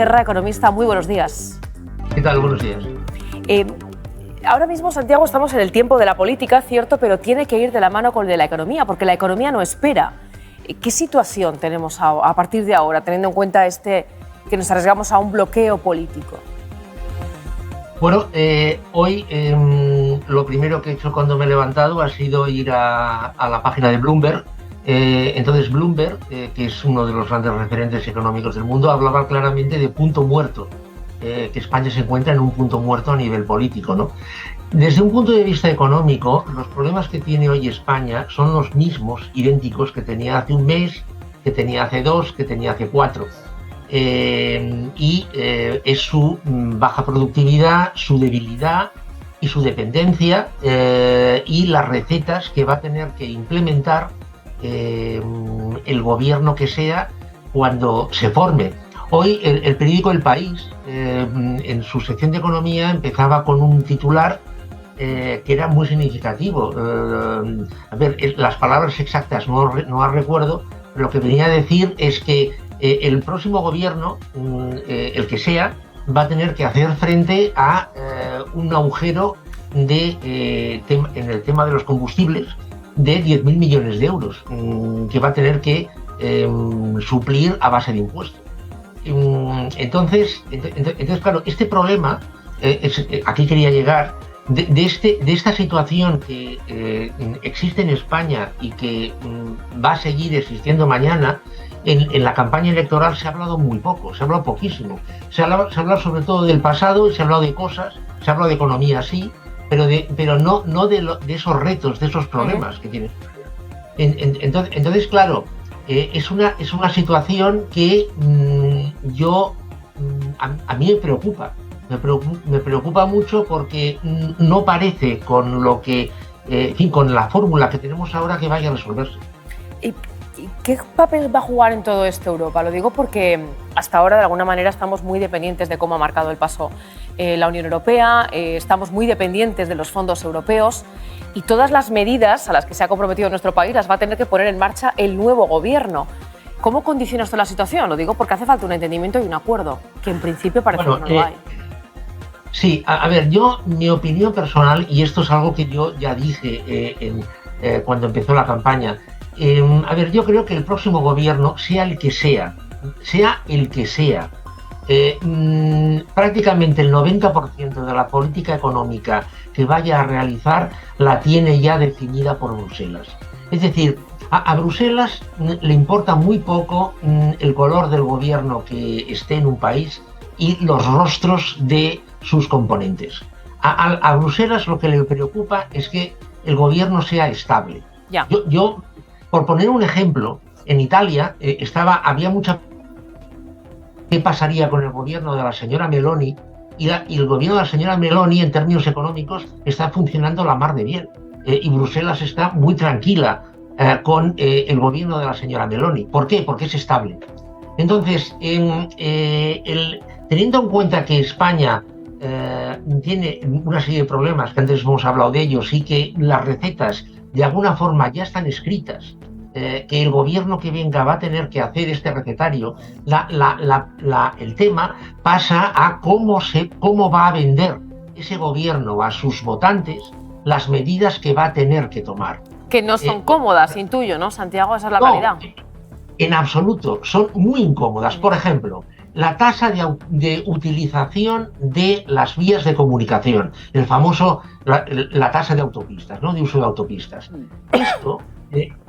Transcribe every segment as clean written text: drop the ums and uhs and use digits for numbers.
Terra, economista, muy buenos días. ¿Qué tal? Buenos días. Ahora mismo, Santiago, estamos en el tiempo de la política, cierto, pero tiene que ir de la mano con el de la economía, porque la economía no espera. ¿Qué situación tenemos a partir de ahora, teniendo en cuenta que nos arriesgamos a un bloqueo político? Bueno, hoy lo primero que he hecho cuando me he levantado ha sido ir a la página de Bloomberg. Entonces Bloomberg, que es uno de los grandes referentes económicos del mundo, hablaba claramente de punto muerto, que España se encuentra en un punto muerto a nivel político, ¿no? Desde un punto de vista económico, los problemas que tiene hoy España son los mismos, idénticos, que tenía hace un mes, que tenía hace 2, que tenía hace 4. Es su baja productividad, su debilidad y su dependencia y las recetas que va a tener que implementar el gobierno que sea cuando se forme. Hoy el periódico El País, en su sección de economía, empezaba con un titular que era muy significativo. A ver, las palabras exactas no las recuerdo, pero lo que venía a decir es que el próximo gobierno, el que sea, va a tener que hacer frente a un agujero en el tema de los combustibles de 10.000 millones de euros, que va a tener que suplir a base de impuestos. Entonces, claro, este problema, aquí quería llegar, de esta situación que existe en España y que va a seguir existiendo mañana. En la campaña electoral se ha hablado muy poco, se ha hablado poquísimo. Se ha hablado sobre todo del pasado, se ha hablado de cosas, se ha hablado de economía, sí, pero no de esos retos, de esos problemas que tiene. Entonces, claro, es una situación que a mí me preocupa. Me preocupa mucho porque no parece con lo que, con la fórmula que tenemos ahora, que vaya a resolverse. ¿Qué papel va a jugar en todo esto Europa? Lo digo porque hasta ahora, de alguna manera, estamos muy dependientes de cómo ha marcado el paso la Unión Europea, estamos muy dependientes de los fondos europeos y todas las medidas a las que se ha comprometido nuestro país las va a tener que poner en marcha el nuevo gobierno. ¿Cómo condiciona esto la situación? Lo digo porque hace falta un entendimiento y un acuerdo, que en principio parece que no lo hay. Sí, a ver, mi opinión personal, y esto es algo que yo ya dije cuando empezó la campaña, a ver, yo creo que el próximo gobierno, sea el que sea, prácticamente el 90% de la política económica que vaya a realizar la tiene ya definida por Bruselas. Es decir, a Bruselas le importa muy poco el color del gobierno que esté en un país y los rostros de sus componentes. A Bruselas lo que le preocupa es que el gobierno sea estable. Ya. Yo, por poner un ejemplo, en Italia había mucha... ¿Qué pasaría con el gobierno de la señora Meloni? Y el gobierno de la señora Meloni, en términos económicos, está funcionando la mar de bien. Y Bruselas está muy tranquila con el gobierno de la señora Meloni. ¿Por qué? Porque es estable. Entonces, teniendo en cuenta que España tiene una serie de problemas, que antes hemos hablado de ellos, y que las recetas de alguna forma ya están escritas, que el gobierno que venga va a tener que hacer este recetario, el tema pasa a cómo va a vender ese gobierno a sus votantes las medidas que va a tener que tomar. Que no son cómodas, intuyo, ¿no, Santiago? Esa es la realidad. En absoluto, son muy incómodas. Por ejemplo, la tasa de utilización de las vías de comunicación, el famoso, la tasa de autopistas, ¿no? De uso de autopistas. Esto,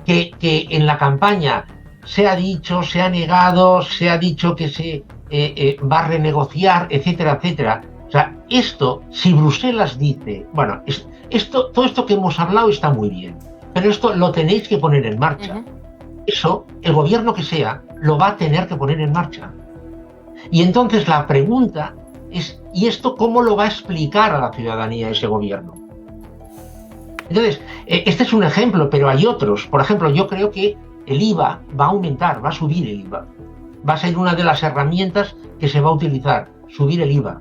que en la campaña se ha dicho, se ha negado, se ha dicho que se va a renegociar, etcétera, etcétera. O sea, esto, si Bruselas dice, bueno, todo esto que hemos hablado está muy bien, pero esto lo tenéis que poner en marcha. Eso, el gobierno que sea, lo va a tener que poner en marcha. Y entonces la pregunta es, ¿y esto cómo lo va a explicar a la ciudadanía ese gobierno? Entonces, este es un ejemplo, pero hay otros. Por ejemplo, yo creo que el IVA va a aumentar, va a subir el IVA. Va a ser una de las herramientas que se va a utilizar, subir el IVA.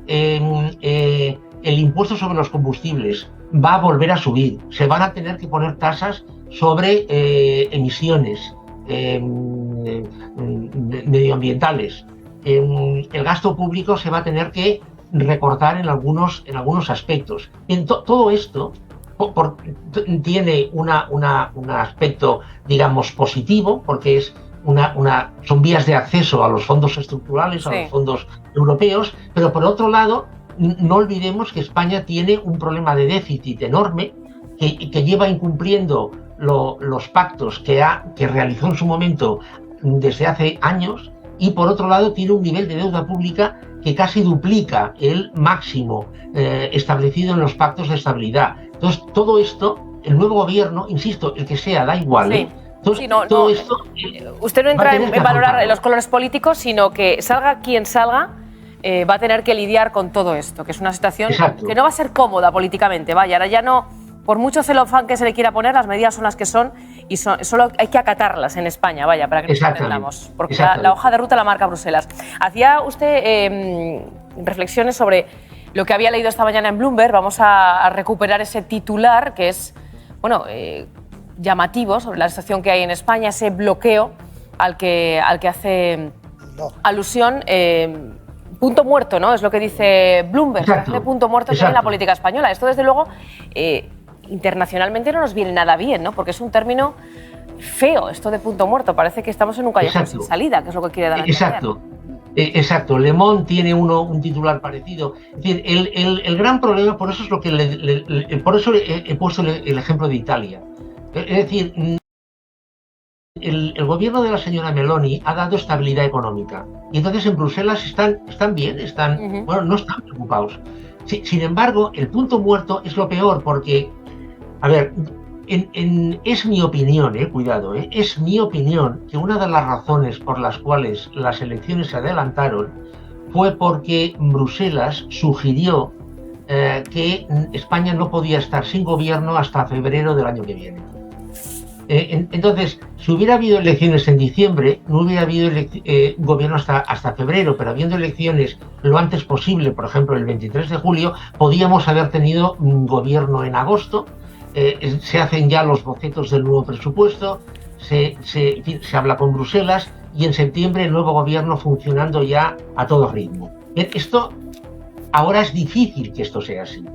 El impuesto sobre los combustibles va a volver a subir. Se van a tener que poner tasas sobre emisiones medioambientales. el gasto público se va a tener que recortar en algunos aspectos. Todo esto tiene un aspecto, digamos, positivo, porque es son vías de acceso a los fondos estructurales, a los fondos europeos, pero por otro lado, no olvidemos que España tiene un problema de déficit enorme que lleva incumpliendo los pactos que realizó en su momento desde hace años, y por otro lado tiene un nivel de deuda pública que casi duplica el máximo establecido en los pactos de estabilidad. Entonces, todo esto, el nuevo gobierno, insisto, el que sea, da igual, sí. Entonces, todo esto, usted no entra en valorar los colores políticos, sino que salga quien salga, va a tener que lidiar con todo esto, que es una situación que no va a ser cómoda políticamente. Vaya, ahora ya no, por mucho celofán que se le quiera poner, las medidas son las que son y solo hay que acatarlas en España, vaya, para que nos entendamos. Porque la hoja de ruta la marca Bruselas. Hacía usted reflexiones sobre lo que había leído esta mañana en Bloomberg. Vamos a recuperar ese titular que es, bueno, llamativo sobre la situación que hay en España, ese bloqueo al que hace alusión. Punto muerto, ¿no? Es lo que dice Bloomberg. Hace punto muerto en la política española. Esto, desde luego, internacionalmente no nos viene nada bien, ¿no? Porque es un término feo, esto de punto muerto. Parece que estamos en un callejón sin salida, que es lo que quiere dar a entender. Exacto. Le Monde tiene un titular parecido. Es decir, el gran problema, por eso es lo que por eso he puesto el ejemplo de Italia. Es decir, el gobierno de la señora Meloni ha dado estabilidad económica y entonces en Bruselas están bien, bueno, no están preocupados. Sin embargo, el punto muerto es lo peor porque, a ver, es mi opinión, cuidado, es mi opinión que una de las razones por las cuales las elecciones se adelantaron fue porque Bruselas sugirió que España no podía estar sin gobierno hasta febrero del año que viene. Entonces, si hubiera habido elecciones en diciembre, no hubiera habido gobierno hasta febrero, pero habiendo elecciones lo antes posible, por ejemplo el 23 de julio, podíamos haber tenido un gobierno en agosto. Se hacen ya los bocetos del nuevo presupuesto, se habla con Bruselas y en septiembre el nuevo gobierno funcionando ya a todo ritmo. Esto ahora es difícil que esto sea así,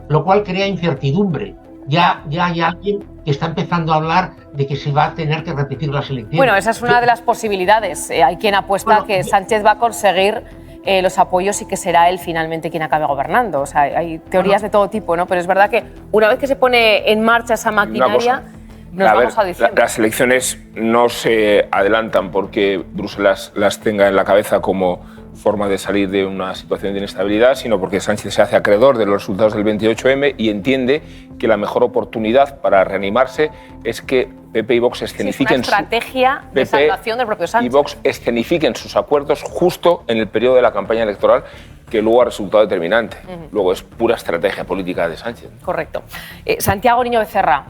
lo cual crea incertidumbre. Ya hay alguien que está empezando a hablar de que se va a tener que repetir las elecciones. Bueno, esa es una de las posibilidades. Hay quien apuesta que Sánchez va a conseguir los apoyos y que será él finalmente quien acabe gobernando. O sea, hay teorías de todo tipo, ¿no? Pero es verdad que una vez que se pone en marcha esa maquinaria, nos vamos a diciembre. Las elecciones no se adelantan porque Bruselas las tenga en la cabeza como forma de salir de una situación de inestabilidad, sino porque Sánchez se hace acreedor de los resultados del 28M y entiende que la mejor oportunidad para reanimarse es que PP y Vox escenifiquen una estrategia de salvación del propio Sánchez. Y Vox escenifiquen sus acuerdos justo en el periodo de la campaña electoral, que luego ha resultado determinante. Luego es pura estrategia política de Sánchez. Correcto. Santiago Niño Becerra,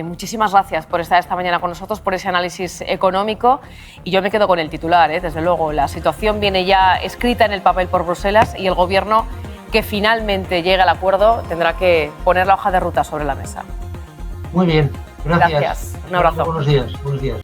muchísimas gracias por estar esta mañana con nosotros, por ese análisis económico. Y yo me quedo con el titular, desde luego. La situación viene ya escrita en el papel por Bruselas y el Gobierno, que finalmente llegue al acuerdo, tendrá que poner la hoja de ruta sobre la mesa. Muy bien, gracias. Un abrazo. Buenos días.